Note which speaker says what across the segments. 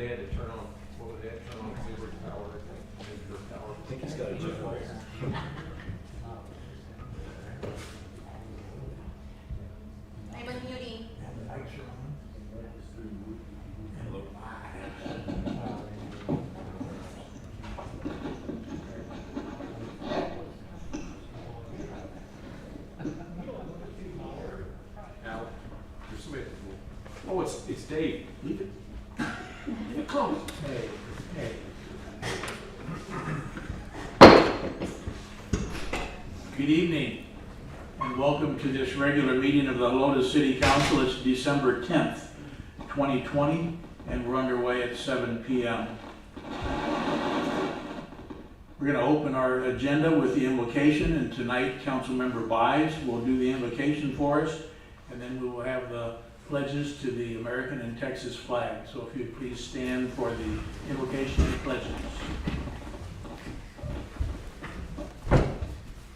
Speaker 1: they had to turn on, what would they have to turn on zero power, I think, zero power.
Speaker 2: I think he's got a generator.
Speaker 3: Neighbor Muty.
Speaker 1: Al, there's somebody at the door. Oh, it's Dave. Leave it. Leave it close. Hey.
Speaker 4: Good evening, and welcome to this regular meeting of the Helotes City Council. It's December 10th, 2020, and we're underway at 7 p.m. We're going to open our agenda with the invocation, and tonight Councilmember Buys will do the invocation for us, and then we will have the pledges to the American and Texas flag. So if you'd please stand for the invocation and pledges.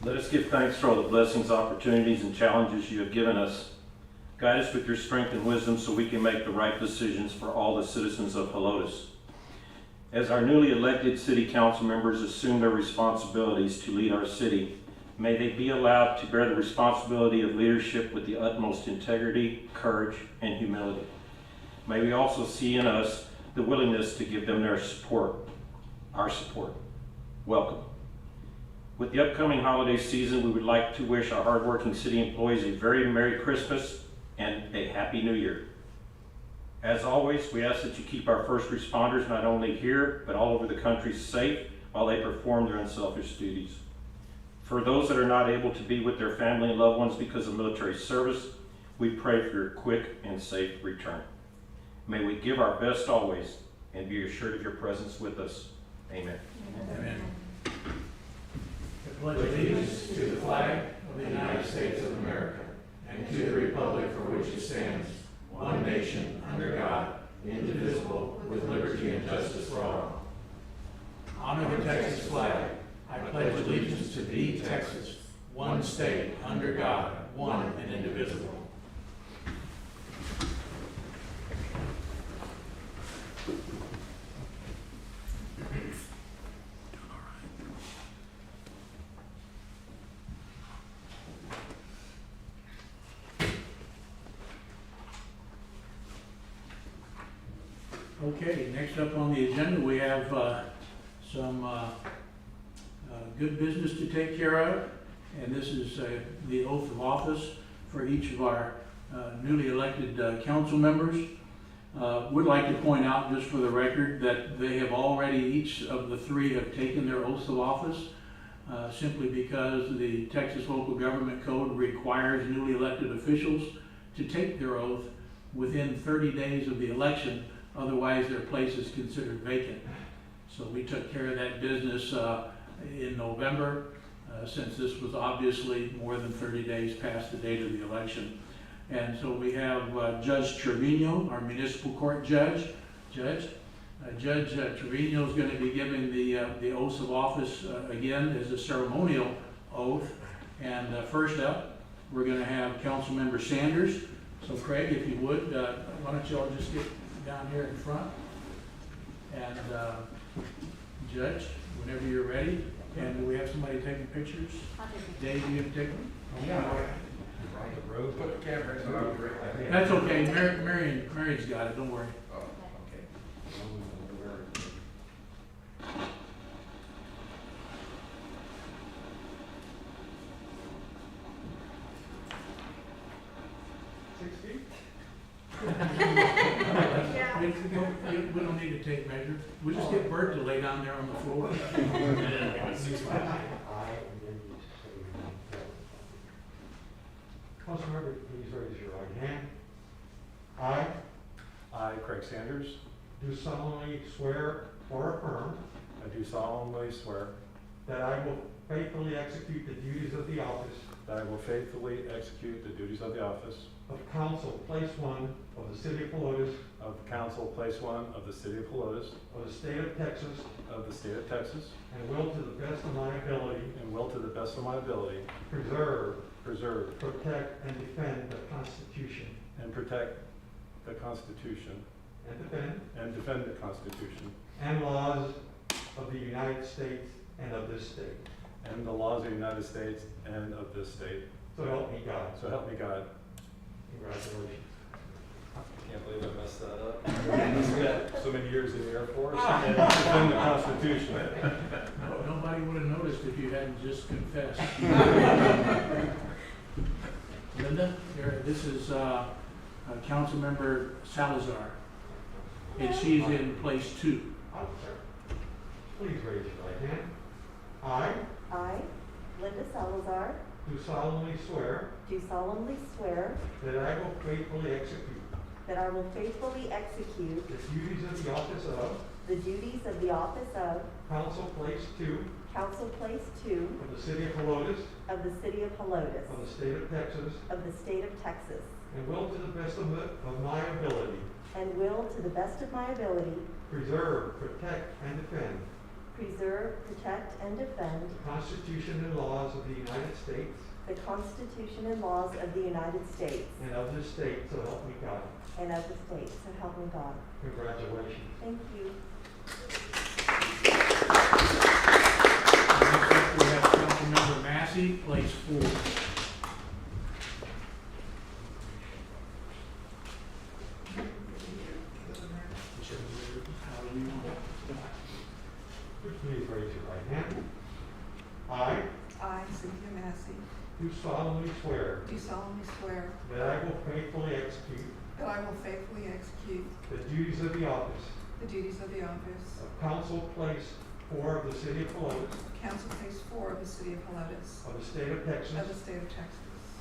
Speaker 5: Let us give thanks for all the blessings, opportunities, and challenges you have given us. Guide us with your strength and wisdom so we can make the right decisions for all the citizens of Helotes. As our newly elected city council members assume their responsibilities to lead our city, may they be allowed to bear the responsibility of leadership with the utmost integrity, courage, and humility. May we also see in us the willingness to give them their support, our support. Welcome. With the upcoming holiday season, we would like to wish our hardworking city employees a very Merry Christmas and a Happy New Year. As always, we ask that you keep our first responders not only here, but all over the country safe while they perform their unselfish duties. For those that are not able to be with their family and loved ones because of military service, we pray for your quick and safe return. May we give our best always and be assured of your presence with us. Amen.
Speaker 4: Amen.
Speaker 1: Pledge allegiance to the flag of the United States of America and to the republic for which it stands, one nation, under God, indivisible, with liberty and justice for all. Honor the Texas flag. I pledge allegiance to thee, Texas, one state, under God, one and indivisible.
Speaker 4: Okay, next up on the agenda, we have some good business to take care of, and this is the oath of office for each of our newly elected council members. Would like to point out, just for the record, that they have already, each of the three have taken their oaths of office, simply because the Texas Local Government Code requires newly elected officials to take their oath within 30 days of the election. Otherwise, their place is considered vacant. So we took care of that business in November, since this was obviously more than 30 days past the date of the election. And so we have Judge Trevino, our municipal court judge. Judge Trevino is going to be giving the oaths of office again as a ceremonial oath. And first up, we're going to have Councilmember Sanders. So Craig, if you would, why don't you all just get down here in front, and Judge, whenever you're ready. And do we have somebody taking pictures? Dave, you have to take them?
Speaker 1: Yeah. Put the camera in, so I'll be right back.
Speaker 4: That's okay. Marion's got it. Don't worry.
Speaker 1: Oh, okay.
Speaker 4: We don't need to take measures. We'll just get Bert to lay down there on the floor.
Speaker 6: Councilmember, please raise your right hand.
Speaker 7: I, Craig Sanders,
Speaker 6: Do solemnly swear or affirm
Speaker 7: I do solemnly swear
Speaker 6: that I will faithfully execute the duties of the office
Speaker 7: that I will faithfully execute the duties of the office
Speaker 6: of Council, Place 1 of the City of Helotes
Speaker 7: of Council, Place 1 of the City of Helotes
Speaker 6: of the State of Texas,
Speaker 7: of the State of Texas,
Speaker 6: and will to the best of my ability
Speaker 7: and will to the best of my ability
Speaker 6: preserve,
Speaker 7: preserve,
Speaker 6: protect, and defend the Constitution
Speaker 7: and protect the Constitution
Speaker 6: and
Speaker 7: defend the Constitution
Speaker 6: and laws of the United States and of this state.
Speaker 7: and the laws of the United States and of this state.
Speaker 6: So help me God.
Speaker 7: So help me God.
Speaker 6: Congratulations.
Speaker 7: I can't believe I messed that up. I spent so many years in the Air Force and defend the Constitution.
Speaker 4: Nobody would have noticed if you hadn't just confessed. Linda, this is Councilmember Salazar, and she's in place 2.
Speaker 6: Please raise your right hand.
Speaker 2: I, Linda Salazar,
Speaker 6: Do solemnly swear
Speaker 2: do solemnly swear
Speaker 6: that I will faithfully execute
Speaker 2: that I will faithfully execute
Speaker 6: the duties of the office of
Speaker 2: the duties of the office of
Speaker 6: Council Place 2
Speaker 2: Council Place 2
Speaker 6: of the City of Helotes
Speaker 2: of the City of Helotes
Speaker 6: of the State of Texas,
Speaker 2: of the State of Texas,
Speaker 6: and will to the best of my ability
Speaker 2: and will, to the best of my ability,
Speaker 6: preserve, protect, and defend
Speaker 2: preserve, protect, and defend
Speaker 6: the Constitution and laws of the United States
Speaker 2: the Constitution and laws of the United States
Speaker 6: and of this state, so help me God.
Speaker 2: and of the state. So help me God.
Speaker 6: Congratulations.
Speaker 2: Thank you.
Speaker 4: Next up, we have Councilmember Massey, place 4. How do you want it?
Speaker 6: Please raise your right hand. I
Speaker 8: I, Cynthia Massey,
Speaker 6: do solemnly swear
Speaker 8: do solemnly swear
Speaker 6: that I will faithfully execute
Speaker 8: that I will faithfully execute
Speaker 6: the duties of the office
Speaker 8: the duties of the office
Speaker 6: of Council Place 4 of the City of Helotes
Speaker 8: of Council Place 4 of the City of Helotes
Speaker 6: of the State of Texas,
Speaker 8: of the State of Texas,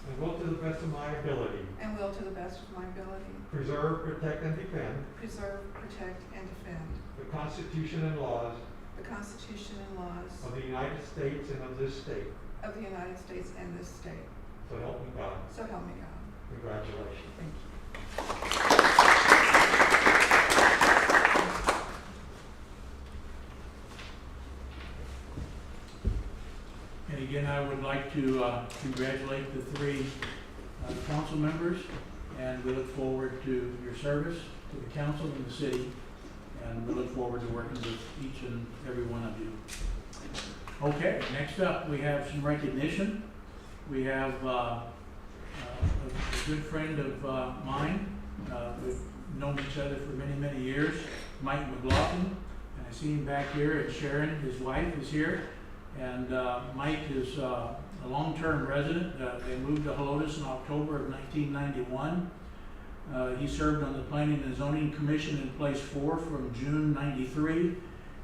Speaker 6: and will to the best of my ability
Speaker 8: and will to the best of my ability
Speaker 6: preserve, protect, and defend
Speaker 8: preserve, protect, and defend
Speaker 6: the Constitution and laws
Speaker 8: the Constitution and laws
Speaker 6: of the United States and of this state.
Speaker 8: of the United States and this state.
Speaker 6: So help me God.
Speaker 8: So help me God.
Speaker 6: Congratulations.
Speaker 8: Thank you.
Speaker 4: And again, I would like to congratulate the 3 council members, and we look forward to your service to the council and the city, and we look forward to working with each and every one of you. Okay, next up, we have some recognition. We have a good friend of mine. We've known each other for many, many years, Mike McLaughlin, and I see him back here, and Sharon, his wife, is here. And Mike is a long-term resident. They moved to Helotes in October of 1991. He served on the Planning and Zoning Commission in place 4 from June 93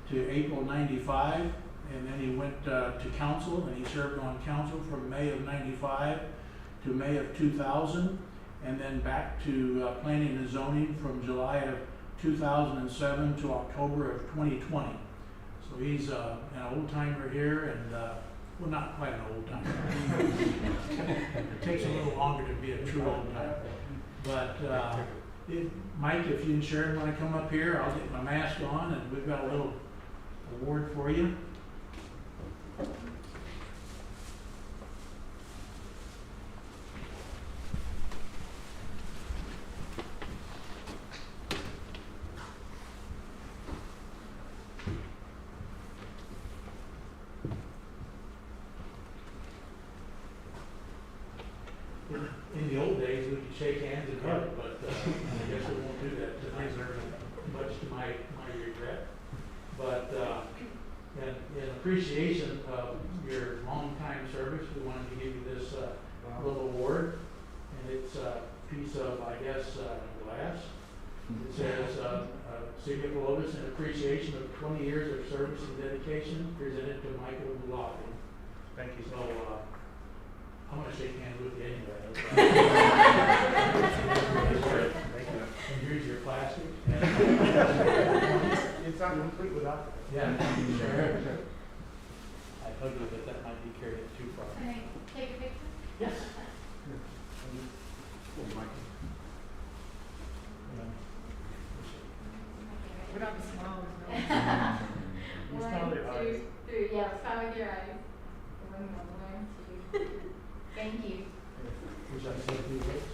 Speaker 4: to April 95. And then he went to council, and he served on council from May of 95 to May of 2000. And then back to Planning and Zoning from July of 2007 to October of 2020. So he's an old timer here, and well, not quite an old timer. It takes a little longer to be a true old timer. But Mike, if you and Sharon want to come up here, I'll get my mask on, and we've got a little award for you. In the old days, we could shake hands and hug, but I guess we won't do that tonight, much to my regret. But in appreciation of your long-time service, we wanted to give you this little award. And it's a piece of, I guess, glass. It says, City of Helotes in appreciation of 20 years of service and dedication, presented to Michael McLaughlin.
Speaker 7: Thank you.
Speaker 4: So, I want to shake hands with you anyway. And here's your plastic.
Speaker 6: It's not complete without it.
Speaker 4: Yeah, sure. I told you that that might be carried too far.
Speaker 3: Can I take a picture?
Speaker 4: Yes.
Speaker 8: We're not small.
Speaker 3: One, two, three. Yeah, smile with your eyes. 1, 2. Thank you.
Speaker 4: Would you like to say a few words?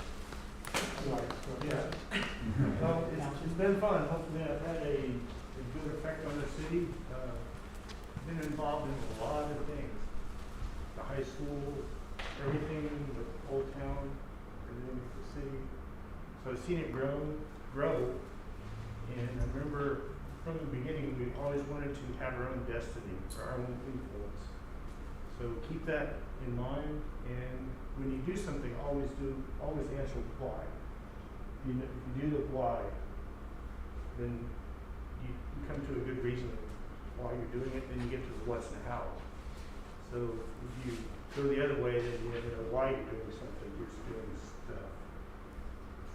Speaker 6: Yeah.
Speaker 4: Councilman?
Speaker 9: been fun. Hopefully I've had a good effect on the city. Been involved in a lot of things. The high school, everything with Old Town, everything with the city. So I've seen it grow. And I remember from the beginning, we always wanted to have our own destiny, our own influence. So keep that in mind, and when you do something, always answer why. If you do the why, then you come to a good reason why you're doing it, then you get to the what's and how. So if you go the other way, then you never know why you're doing something, you're just doing stuff.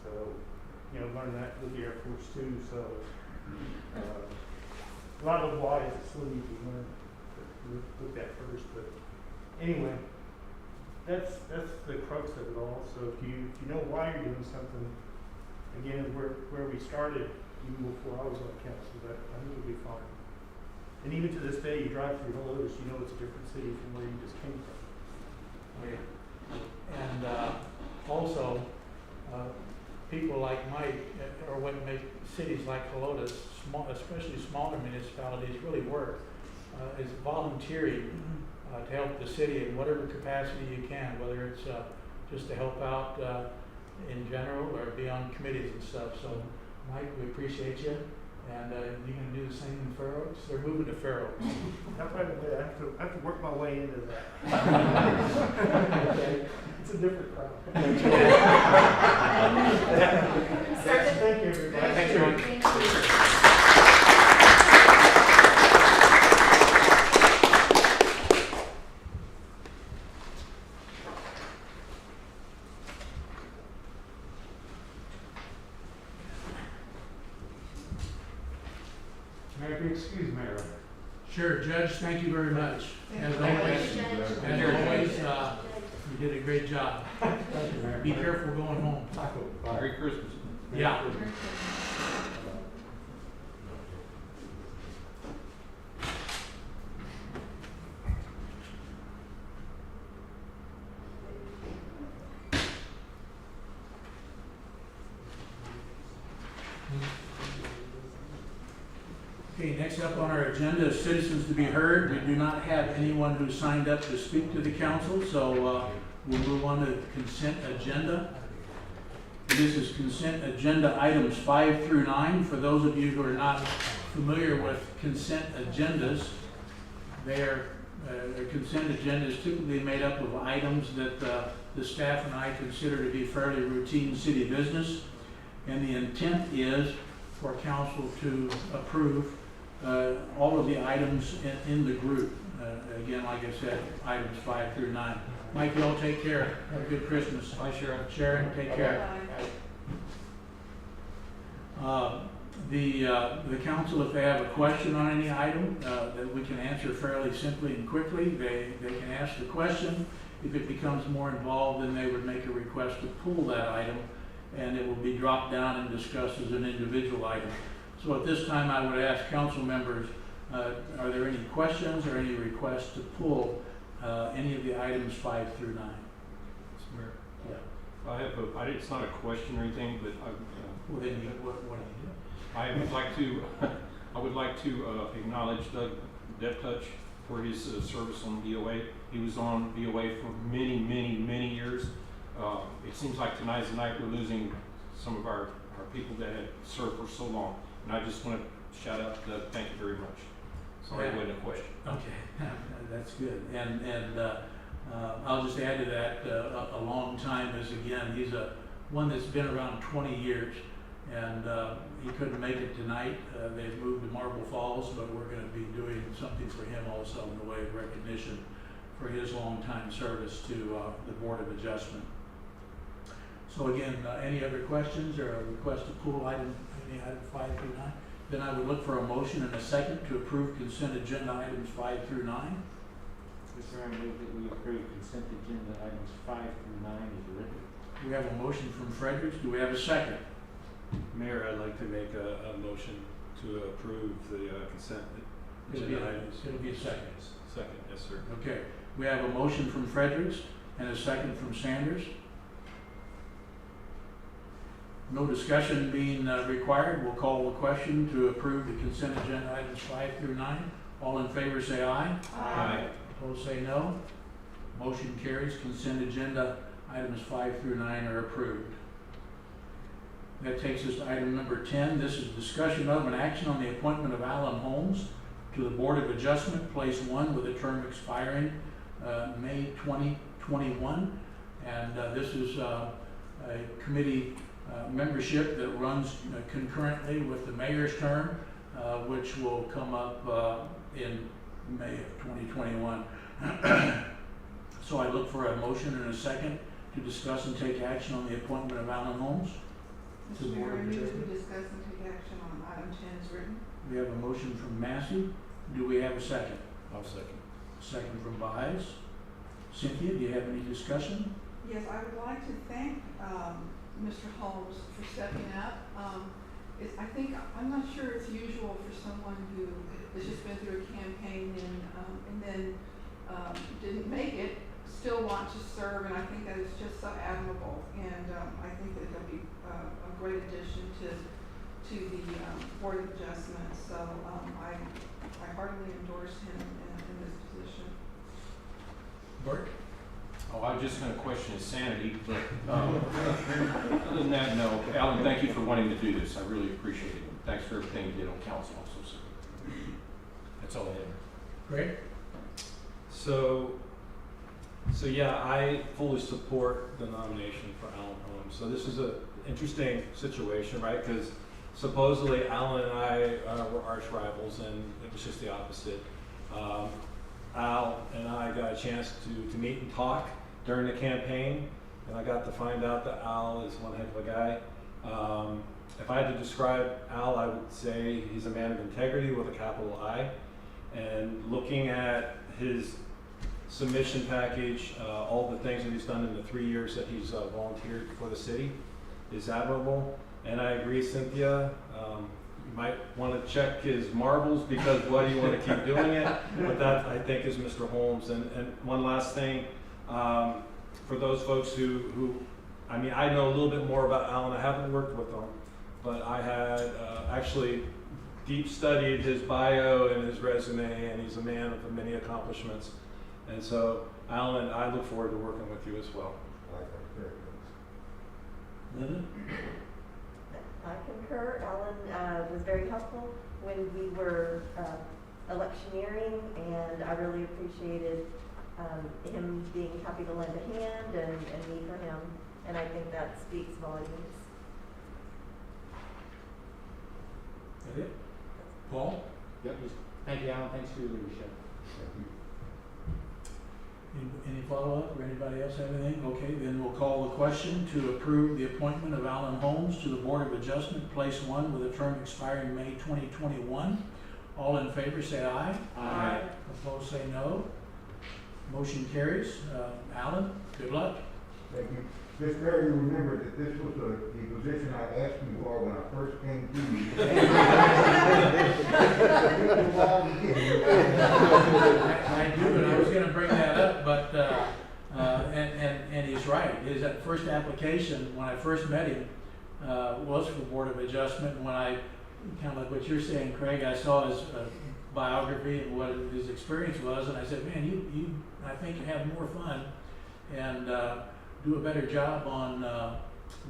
Speaker 9: So, learn that with the Air Force too, so a lot of the whys is still need to learn, look at first, but anyway, that's the crux of it all. So if you know why you're doing something, again, where we started, even before I was on council, that I think it'll be fine. And even to this day, you drive through Helotes, you know it's a different city from where you just came from.
Speaker 4: And also, people like Mike are what make cities like Helotes, especially smaller municipalities, really work. Is volunteering to help the city in whatever capacity you can, whether it's just to help out in general or be on committees and stuff. So, Mike, we appreciate you. And you're going to do the same in Fair Oaks? They're moving to Fair Oaks.
Speaker 9: Not right away. I have to work my way into that. Okay. It's a different crowd. Thank you, everybody.
Speaker 4: Thanks, Ron.
Speaker 3: Thank you.
Speaker 6: May I be excused, Mayor?
Speaker 4: Sure, Judge, thank you very much. As always, you did a great job.
Speaker 6: Thank you, Mayor.
Speaker 4: Be careful going home.
Speaker 7: Merry Christmas.
Speaker 4: Yeah. Okay, next up on our agenda is citizens to be heard. We do not have anyone who signed up to speak to the council, so we'll move on to consent agenda. This is consent agenda items 5 through 9. For those of you who are not familiar with consent agendas, their consent agenda is typically made up of items that the staff and I consider to be fairly routine city business, and the intent is for council to approve all of the items in the group. Again, like I said, items 5 through 9. Mike, y'all take care. Have a good Christmas.
Speaker 7: Bye, Sharon.
Speaker 4: Sharon, take care. The council, if they have a question on any item that we can answer fairly simply and quickly, they can ask the question. If it becomes more involved, then they would make a request to pull that item, and it will be dropped down and discussed as an individual item. So at this time, I would ask council members, are there any questions or any requests to pull any of the items 5 through 9?
Speaker 5: Mayor,
Speaker 4: Yeah.
Speaker 5: it's not a question or anything, but
Speaker 4: Well, then what do you do?
Speaker 5: I would like to acknowledge Doug Deptouch for his service on VOA. He was on VOA for many years. It seems like tonight's the night we're losing some of our people that had served for so long. And I just want to shout out to Doug, thank you very much. Sorry, it wasn't a question.
Speaker 4: Okay, that's good. And I'll just add to that, a long time is, again, he's one that's been around 20 years. And he couldn't make it tonight. They've moved to Marble Falls, but we're going to be doing something for him also in the way of recognition for his long-time service to the Board of Adjustment. So again, any other questions or a request to pull item 5 through 9? Then I would look for a motion and a second to approve consent agenda items 5 through 9.
Speaker 10: Mr. Mayor, I move that we approve consent agenda items 5 through 9 as written.
Speaker 4: We have a motion from Fredericks. Do we have a second?
Speaker 7: Mayor, I'd like to make a motion to approve the consent agenda items.
Speaker 4: It'll be a second.
Speaker 7: Second, yes, sir.
Speaker 4: Okay. We have a motion from Fredericks and a second from Sanders. No discussion being required, we'll call the question to approve the consent agenda items 5 through 9. All in favor say aye.
Speaker 5: Aye.
Speaker 4: Opposed say no. Motion carries. Consent agenda items 5 through 9 are approved. That takes us to item number 10. This is discussion of an action on the appointment of Alan Holmes to the Board of Adjustment, Place 1, with a term expiring May 2021. And this is a committee membership that runs concurrently with the mayor's term, which will come up in May of 2021. So I look for a motion and a second to discuss and take action on the appointment of Alan Holmes to the
Speaker 8: Mr.
Speaker 4: Board
Speaker 8: Mayor, I
Speaker 4: of
Speaker 8: move
Speaker 4: Adjustment.
Speaker 8: we discuss and take action on item 10 as written.
Speaker 4: We have a motion from Massey. Do we have a second?
Speaker 7: I'll second.
Speaker 4: Second from Biles. Cynthia, do you have any discussion?
Speaker 8: Yes, I would like to thank Mr. Holmes for stepping up. I'm not sure it's usual for someone who has just been through a campaign and then didn't make it, still want to serve, and I think that is just so admirable. And I think that he'll be a great addition to the Board of Adjustment. So I heartily endorse him in this position.
Speaker 4: Bert?
Speaker 5: Oh, I was just going to question his sanity, but other than that, no. Alan, thank you for wanting to do this. I really appreciate it. Thanks for everything you did on council also. So that's all I have.
Speaker 4: Greg?
Speaker 7: So yeah, I fully support the nomination for Alan Holmes. So this is an interesting situation, right? Because supposedly Alan and I were arch rivals, and it was just the opposite. Al and I got a chance to meet and talk during the campaign, and I got to find out that Al is one heck of a guy. If I had to describe Al, I would say he's a man of integrity with a capital I. And looking at his submission package, all the things that he's done in the 3 years that he's volunteered for the city is admirable. And I agree, Cynthia, you might want to check his marbles because why do you want to keep doing it? But that, I think, is Mr. Holmes. And one last thing, for those folks who, I mean, I know a little bit more about Alan. I haven't worked with him, but I had actually deep studied his bio and his resume, and he's a man of many accomplishments. And so, Alan, I look forward to working with you as well.
Speaker 4: Linda?
Speaker 2: I concur. Alan was very helpful when we were electioneering, and I really appreciated him being happy to lend a hand and me for him, and I think that speaks volumes.
Speaker 4: That it? Paul?
Speaker 10: Yep, thank you, Alan, thanks for your leadership.
Speaker 4: Any follow-up, or anybody else have anything? Okay, then we'll call the question to approve the appointment of Alan Holmes to the Board of Adjustment, Place 1, with a term expiring May 2021. All in favor say aye.
Speaker 10: Aye.
Speaker 4: Opposed say no. Motion carries. Alan, good luck.
Speaker 11: Thank you. Mr. Mayor, you remember that this was the position I asked you for when I first came to you.
Speaker 4: I do, and I was going to bring that up, but and he's right. His first application, when I first met him, was for Board of Adjustment. And when I, kind of like what you're saying, Craig, I saw his biography and what his experience was, and I said, man, you I think you have more fun and do a better job on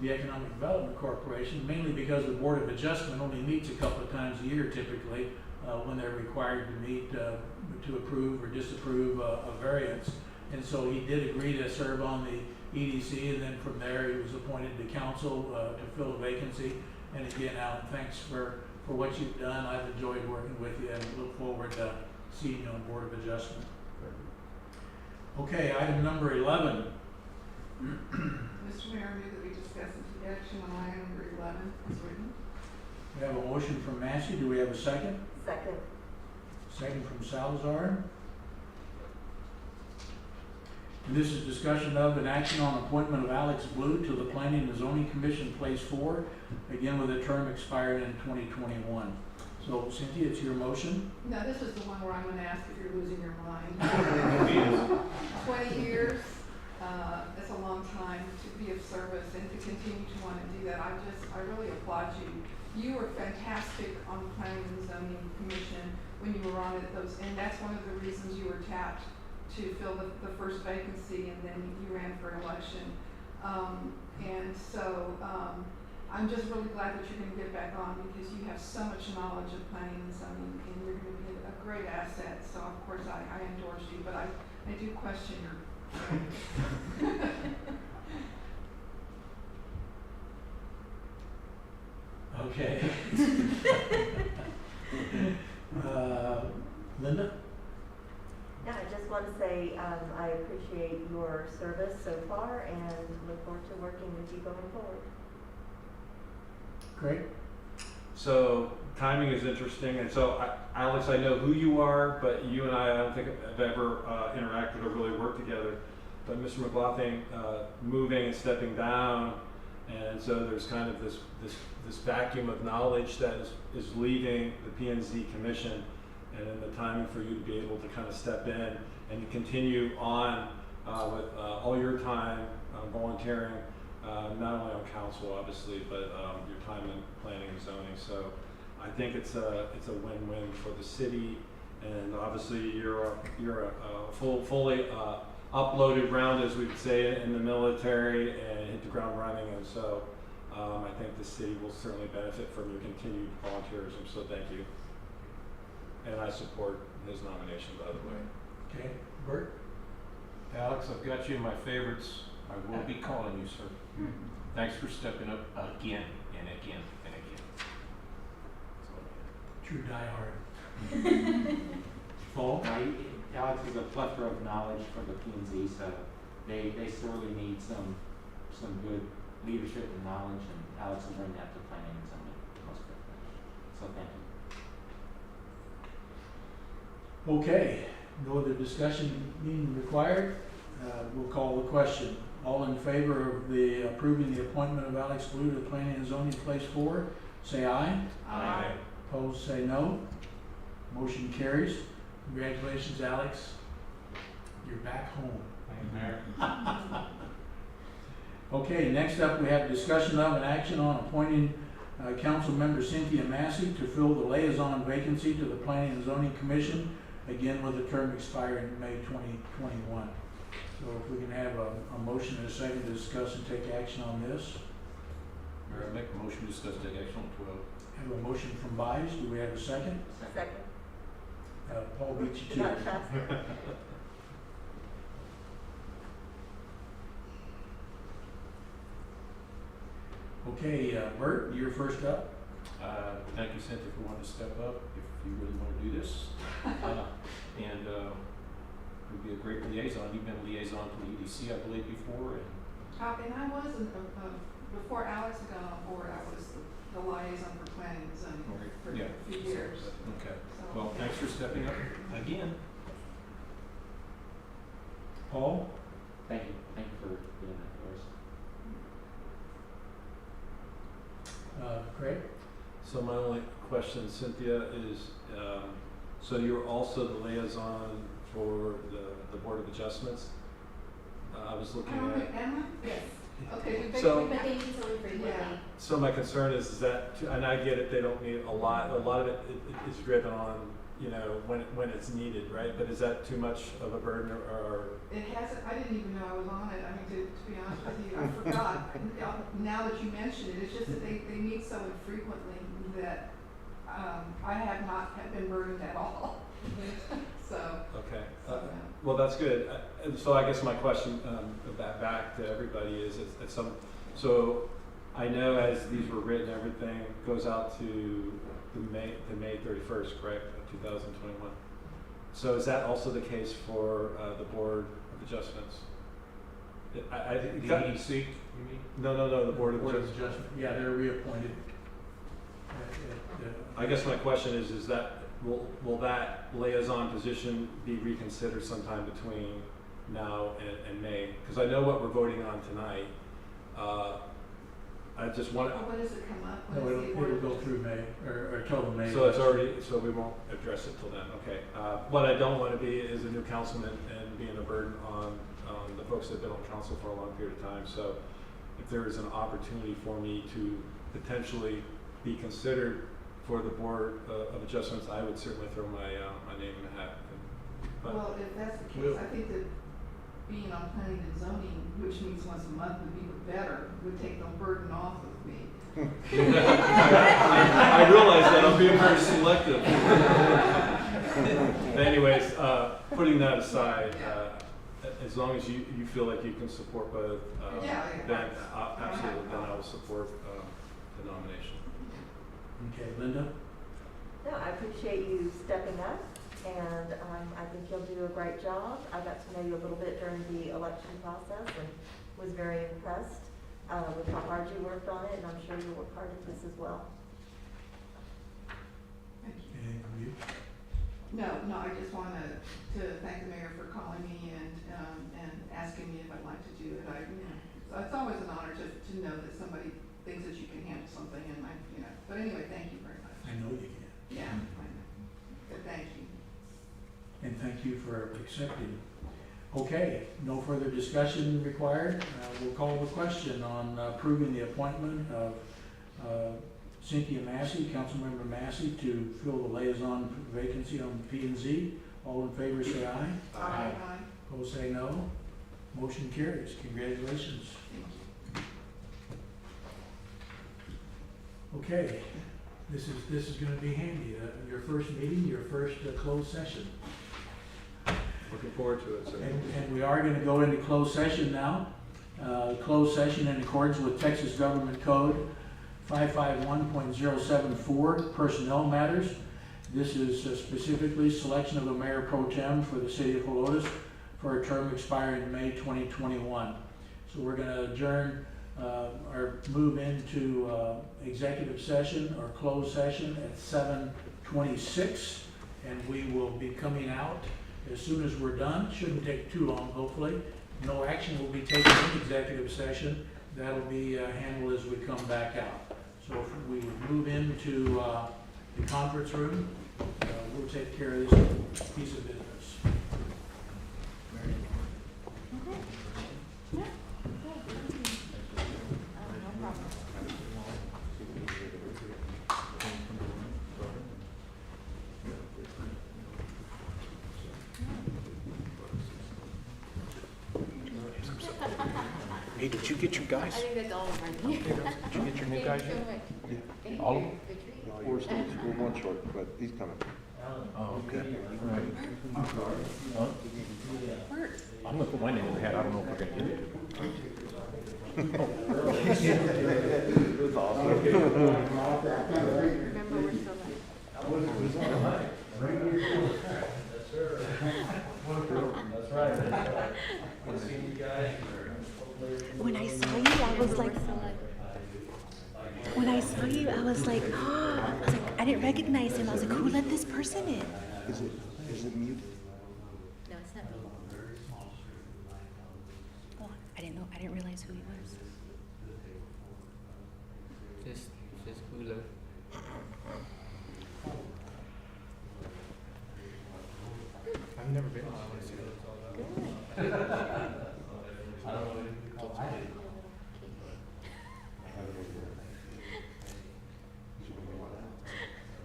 Speaker 4: the Economic Development Corporation, mainly because the Board of Adjustment only meets a couple of times a year typically when they're required to meet to approve or disapprove a variance. And so he did agree to serve on the EDC, and then from there he was appointed to council to fill a vacancy. And again, Alan, thanks for what you've done. I've enjoyed working with you and look forward to seeing you on Board of Adjustment. Okay, item number 11.
Speaker 8: Mr. Mayor, I move that we discuss and take action on item number 11 as written.
Speaker 4: We have a motion from Massey. Do we have a second?
Speaker 2: Second.
Speaker 4: Second from Salazar. And this is discussion of an action on appointment of Alex Blue to the Planning and Zoning Commission, Place 4, again with a term expired in 2021. So, Cynthia, it's your motion.
Speaker 8: No, this is the one where I'm going to ask if you're losing your mind. 20 years, it's a long time to be of service and to continue to want to do that. I really applaud you. You were fantastic on the Planning and Zoning Commission when you were on it, and that's one of the reasons you were tapped to fill the first vacancy, and then you ran for election. I'm just really glad that you're going to get back on because you have so much knowledge of planning and zoning, and you're going to be a great asset. So of course I endorse you, but I do question your.
Speaker 4: Okay. Linda?
Speaker 2: Yeah, I just want to say I appreciate your service so far and look forward to working with you going forward.
Speaker 4: Great.
Speaker 7: So timing is interesting, and so Alex, I know who you are, but you and I don't think have ever interacted or really worked together. But Mr. McLaughlin moving and stepping down, and so there's kind of this vacuum of knowledge that is leaving the P&Z Commission, and then the timing for you to be able to kind of step in and continue on with all your time volunteering. Not only on council, obviously, but your time in planning and zoning. So I think it's a win-win for the city, and obviously you're a fully uploaded round, as we'd say, in the military, and hit the ground running. And so I think the city will certainly benefit from your continued volunteerism. So thank you, and I support his nomination, by the way.
Speaker 4: Okay, Bert?
Speaker 5: Alex, I've got you in my favorites. I will be calling you, sir. Thanks for stepping up again and again and again.
Speaker 4: True diehard. Paul?
Speaker 10: Alex is a plethora of knowledge for the P&Z, so they sorely need some good leadership and knowledge, and Alex will bring that to planning and zoning most definitely. So thank you.
Speaker 4: Okay, no other discussion being required. We'll call the question. All in favor of approving the appointment of Alex Blue to Planning and Zoning Place 4, say aye.
Speaker 3: Aye.
Speaker 4: Opposed, say no. Motion carries. Congratulations, Alex. You're back home.
Speaker 10: Thank you, Mayor.
Speaker 4: Okay, next up we have discussion of and action on appointing Council Member Cynthia Massey to fill the liaison vacancy to the Planning and Zoning Commission, again with a term expiring May 2021. So if we can have a motion and a second to discuss and take action on this.
Speaker 5: Mayor, I make a motion to discuss take action on 12.
Speaker 4: Have a motion from Bies. Do we have a second?
Speaker 2: Second.
Speaker 4: Paul beat you to
Speaker 2: Not
Speaker 4: it.
Speaker 2: fast.
Speaker 4: Okay, Bert, you're first up.
Speaker 5: Thank you, Cynthia, for wanting to step up if you really want to do this. And would be a great liaison. You've been a liaison to the EDC, I believe, before.
Speaker 8: And I was, before Alex got on board, I was the liaison for planning and zoning for a few years.
Speaker 5: Okay.
Speaker 8: So,
Speaker 5: Well, thanks for stepping up again.
Speaker 4: Paul?
Speaker 10: Thank you. Thank you for doing that for us.
Speaker 4: Craig?
Speaker 7: So my only question, Cynthia, is so you're also the liaison for the Board of Adjustments? I was looking
Speaker 8: am I?
Speaker 7: at.
Speaker 8: Yes. Okay.
Speaker 7: So-
Speaker 3: But they use it frequently.
Speaker 8: Yeah.
Speaker 7: So my concern is that, and I get it, they don't need a lot of it is driven on, when it's needed, right? But is that too much of a burden or?
Speaker 8: It hasn't, I didn't even know I was on it. I mean, to be honest with you, I forgot. Now that you mention it, it's just that they meet so infrequently that I have not been burdened at all. So.
Speaker 7: Okay.
Speaker 8: So,
Speaker 7: Well, that's good. And so I guess my question back to everybody is so I know as these were written, everything goes out to the May 31st, correct, of 2021. So is that also the case for the Board of Adjustments?
Speaker 5: The EDC, you mean?
Speaker 7: No, the Board of
Speaker 4: Board of
Speaker 7: Adjustments.
Speaker 4: Adjustment. Yeah, they're reappointed.
Speaker 7: I guess my question is that will that liaison position be reconsidered sometime between now and May? Because I know what we're voting on tonight. I just want.
Speaker 8: when does it come up?
Speaker 4: No, it'll go through May, or till May.
Speaker 7: So it's already, so we won't address it till then, okay. What I don't want to be is a new councilman and being a burden on the folks that have been on council for a long period of time. So if there is an opportunity for me to potentially be considered for the Board of Adjustments, I would certainly throw my name in the hat. But
Speaker 8: Well, if that's the case, I think that being on planning and zoning, which meets once a month, would be better, would take the burden off of me.
Speaker 7: I realize that I'm being very selective. Anyways, putting that aside, as long as you feel like you can support both, then absolutely, then I will support the nomination.
Speaker 4: Okay, Linda?
Speaker 2: No, I appreciate you stepping up, and I think you'll do a great job. I got to know you a little bit during the election process and was very impressed with how hard you worked on it, and I'm sure you'll work hard at this as well.
Speaker 8: Thank you.
Speaker 4: Anything from you?
Speaker 8: No, I just want to thank the mayor for calling me and asking me if I'd like to do it. It's always an honor to know that somebody thinks that you can handle something, and but anyway, thank you very much.
Speaker 4: I know you can.
Speaker 8: Yeah, I know. But thank you.
Speaker 4: And thank you for accepting. Okay, no further discussion required. We'll call the question on approving the appointment of Cynthia Massey, Councilmember Massey, to fill the liaison vacancy on P&Z. All in favor say aye.
Speaker 8: Aye.
Speaker 4: Opposed say no. Motion carries. Congratulations.
Speaker 8: Thank you.
Speaker 4: Okay, this is going to be handy. Your first meeting, your first closed session.
Speaker 7: Looking forward to it, sir.
Speaker 4: And we are going to go into closed session now. Closed session in accordance with Texas Government Code 551.074, personnel matters. This is specifically selection of a mayor pro tem for the city of Helotes for a term expiring in May 2021. So we're going to adjourn or move into executive session or closed session at 7:26, and we will be coming out as soon as we're done. Shouldn't take too long, hopefully. No action will be taken in executive session. That'll be handled as we come back out. So if we would move into the conference room, we'll take care of this piece of business.
Speaker 12: Hey, did you get your guys?
Speaker 3: I think that's all of mine.
Speaker 12: Did you get your new guys yet?
Speaker 3: Thank
Speaker 12: All of
Speaker 3: you.
Speaker 12: them?
Speaker 3: The tree.
Speaker 12: We're still one short, but he's coming. Oh, okay. I'm gonna put my name in the hat. I don't know if we're gonna get it. That's awesome.
Speaker 3: Remember, we're still
Speaker 13: When I saw you, I was like, I didn't recognize him. I was like, who let this person in?
Speaker 12: Is it muted?
Speaker 13: No, it's not me. Oh, I didn't realize who he was.
Speaker 10: Just cooler.
Speaker 12: I've never been. I want to see what it's all about.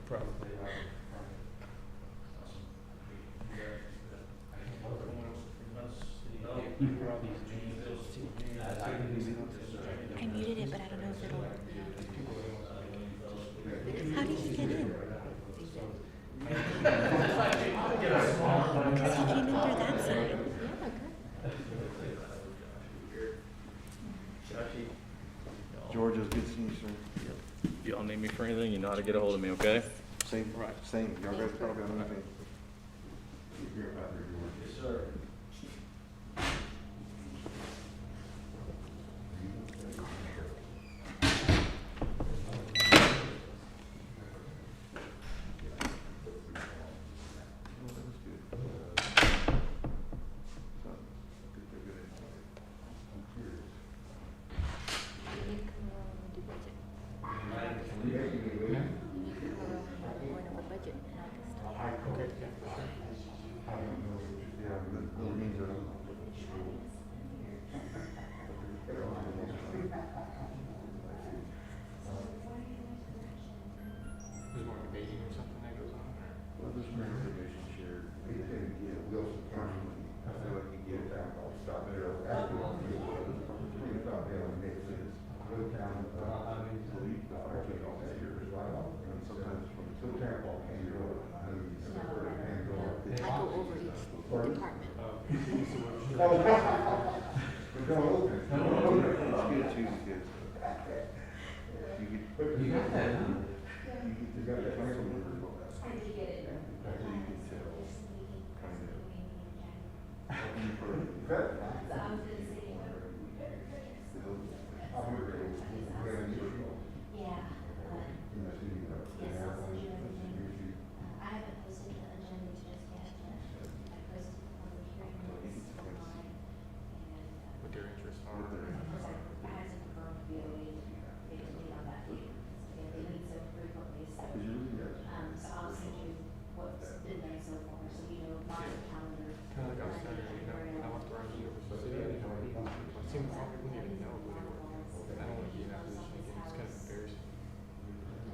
Speaker 7: Probably.
Speaker 13: I muted it, but I don't know if it'll. How did he get in? Because he came in through that side.
Speaker 12: George, good seeing you, sir.
Speaker 14: Y'all need me for anything, you know how to get a hold of me, okay?
Speaker 12: Same. Y'all guys probably on anything.
Speaker 11: Yes,
Speaker 1: sir.
Speaker 13: Budget.
Speaker 11: I don't know But don't open it. Don't open it. You got that, huh? You got that.
Speaker 2: I did get it.
Speaker 13: I haven't posted the agenda just yet, but I posted the public hearing notice online and.
Speaker 12: What their interests are.
Speaker 13: I had to confirm with BOE, they can meet on that date, they meet so frequently, so. So I'll send you what's been done so far, so you know, my calendar.
Speaker 12: Kind of like I was saying, you know, I walked around the city, I didn't know anything. It seemed like people didn't even know who they were. I don't want to be in that position again, it's kind of embarrassing.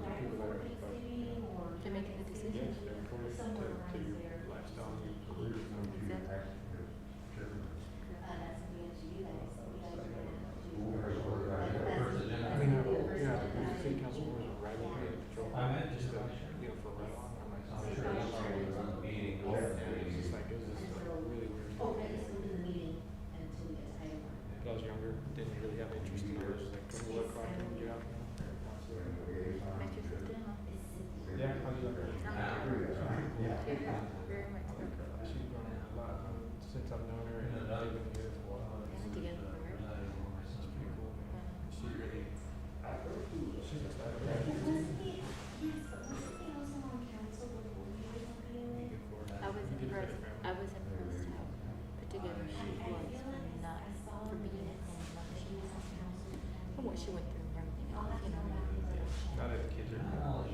Speaker 12: People that are like,
Speaker 13: They're making the decision.
Speaker 12: yes, they're important to your lifestyle and your career.
Speaker 13: That's gonna be up to you guys, so you guys are gonna have to.
Speaker 12: I mean, the city council members are right away in patrol. Just to, you know, for right on, I'm like, I'm sure that's probably a meeting. It's just like, it was just really weird.
Speaker 13: Oh, I just go to the meeting until we get to item one.
Speaker 12: When I was younger, didn't really have interest in those, like, come to work, rock, and get out. Yeah, I was younger.
Speaker 13: Very much so.
Speaker 12: She's grown a lot since I've known her and they've been here for a while.
Speaker 13: Together for work.
Speaker 12: It's pretty cool, man. She really, she's excited.
Speaker 13: I was impressed how put together she was and not for being at home, not that she was on council, and what she went through and everything else, you know.
Speaker 12: Now that the kids are.
Speaker 13: Oh,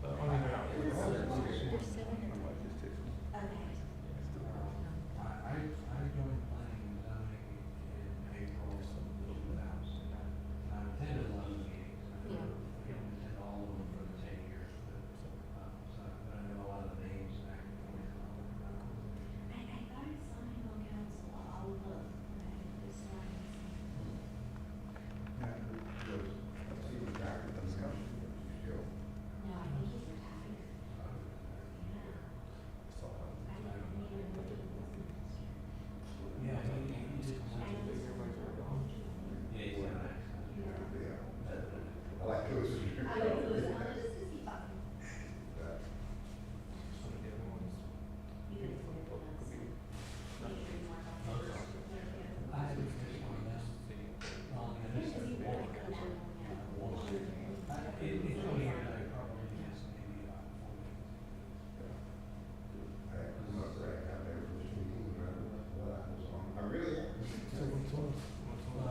Speaker 13: oh,
Speaker 12: I mean, they're not.
Speaker 13: you're 7.
Speaker 4: I joined planning and zoning in April of 2000. I attended a lot of the meetings. I didn't attend all of them for the 10 years, but I know a lot of the names and acronyms and all that.
Speaker 13: I thought I saw him on council, I'll look. No, I think he's retired.
Speaker 4: Yeah, he did some. Yeah, he's got an accent.
Speaker 11: I like those.
Speaker 2: I like those, just to see fun.
Speaker 12: Some of the other ones.
Speaker 13: You guys will go nuts. Make sure you mark off those.
Speaker 4: I haven't finished one now.
Speaker 13: If you want to coach them, yeah.
Speaker 4: It's only, I probably guess maybe about 4 weeks.
Speaker 11: I really am.
Speaker 12: So what's call for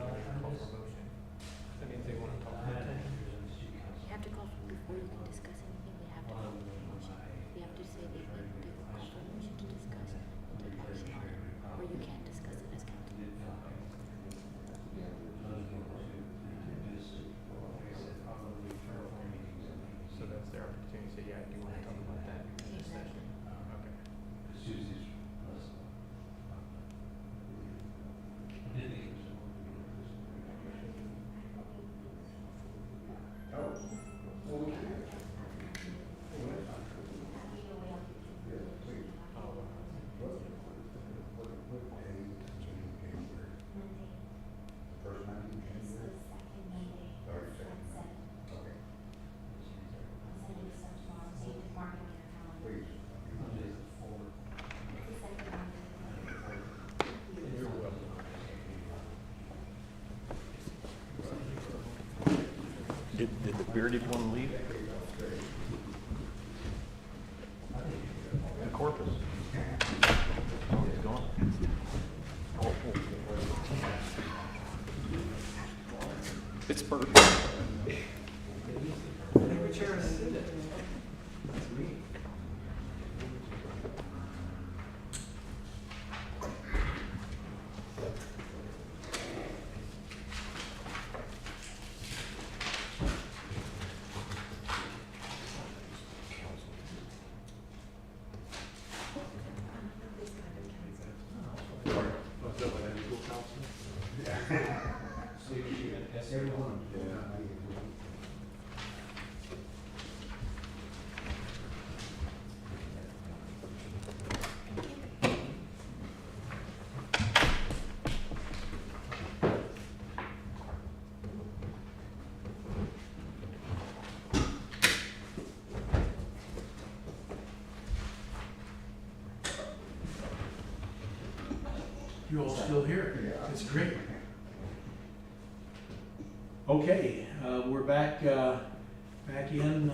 Speaker 12: motion? I mean, if they want to talk about it.
Speaker 13: You have to call before you can discuss anything, we have to call for motion. We have to say they call for motion to discuss and take action on it, or you can't discuss it as council.
Speaker 12: So that's their opportunity to say, yeah, do you want to talk about that in this session? Okay.
Speaker 4: Susie's
Speaker 11: First night in
Speaker 13: It's the
Speaker 11: January?
Speaker 13: second Monday.
Speaker 11: Third, second.
Speaker 13: At 7.
Speaker 11: Okay,
Speaker 13: I'll send you stuff tomorrow, so you can mark it on your calendar.
Speaker 11: please.
Speaker 13: It's the second Monday.
Speaker 5: Did the bearded one leave? The corpus. Oh, he's gone. Pittsburgh.
Speaker 11: Everyone.
Speaker 4: You all still here?
Speaker 11: Yeah.
Speaker 4: That's great. Okay, we're back in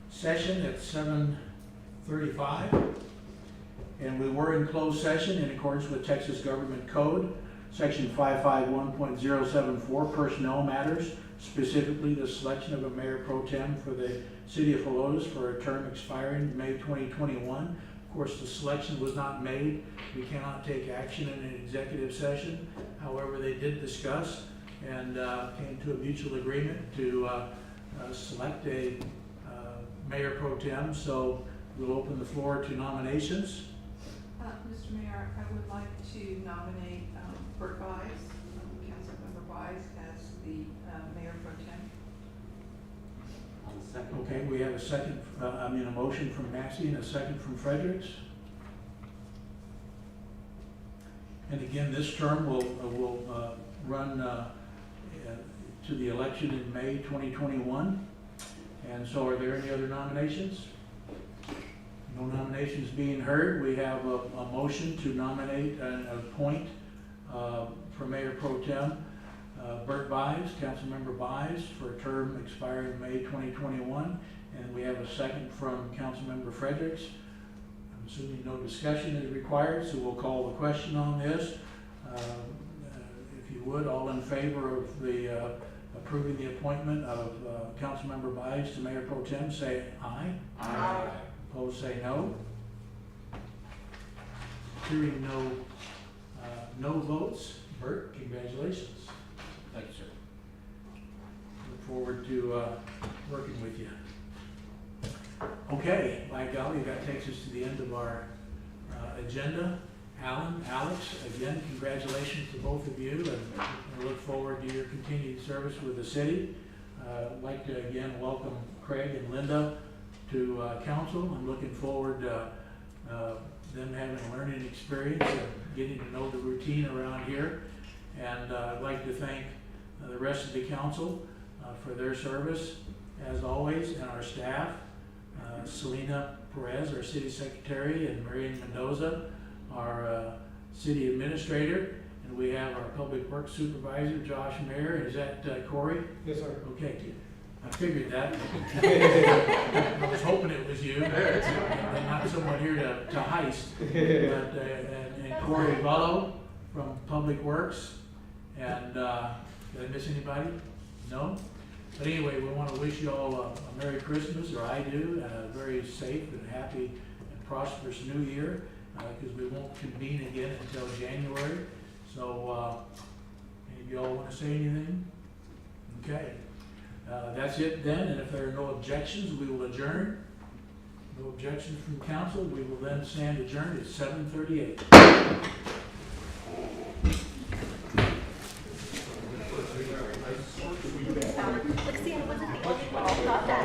Speaker 4: session at 7:35. And we were in closed session in accordance with Texas Government Code, Section 551.074, personnel matters, specifically the selection of a mayor pro tem for the city of Helotes for a term expiring May 2021. Of course, the selection was not made. We cannot take action in an executive session. However, they did discuss and came to a mutual agreement to select a mayor pro tem. So we'll open the floor to nominations.
Speaker 8: Mr. Mayor, I would like to nominate Bert Wise, Councilmember Wise, as the mayor pro tem.
Speaker 10: I'll second.
Speaker 4: Okay, we have a second, a motion from Massey and a second from Fredericks. And again, this term will run to the election in May 2021. And so are there any other nominations? No nominations being heard. We have a motion to nominate and appoint for Mayor Pro Tem Bert Wise, Councilmember Wise, for a term expiring May 2021. And we have a second from Councilmember Fredericks. I'm assuming no discussion is required, so we'll call the question on this. If you would, all in favor of the approving the appointment of Councilmember Wise to Mayor Pro Tem, say aye.
Speaker 10: Aye.
Speaker 4: Opposed, say no. Hearing no votes, Bert, congratulations.
Speaker 5: Thank you, sir.
Speaker 4: Look forward to working with you. Okay, by golly, that takes us to the end of our agenda. Alan, Alex, again, congratulations to both of you, and I look forward to your continued service with the city. I'd like to again welcome Craig and Linda to council. I'm looking forward to them having a learning experience and getting to know the routine around here. And I'd like to thank the rest of the council for their service, as always, and our staff. Selena Perez, our city secretary, and Marion Mendoza, our city administrator. And we have our public works supervisor, Josh Mayer. Is that Corey?
Speaker 12: Yes, sir.
Speaker 4: Okay, I figured that. I was hoping it was you, and not someone here to heist. But, and Corey Bello from Public Works. And did I miss anybody? No? But anyway, we want to wish you all a Merry Christmas, or I do, and a very safe and happy and prosperous New Year, because we won't convene again until January. So, any of you all want to say anything? Okay. That's it then, and if there are no objections, we will adjourn. No objections from council, we will then stand adjourned at 7:38.
Speaker 2: Look, see, I wasn't the only one who thought that.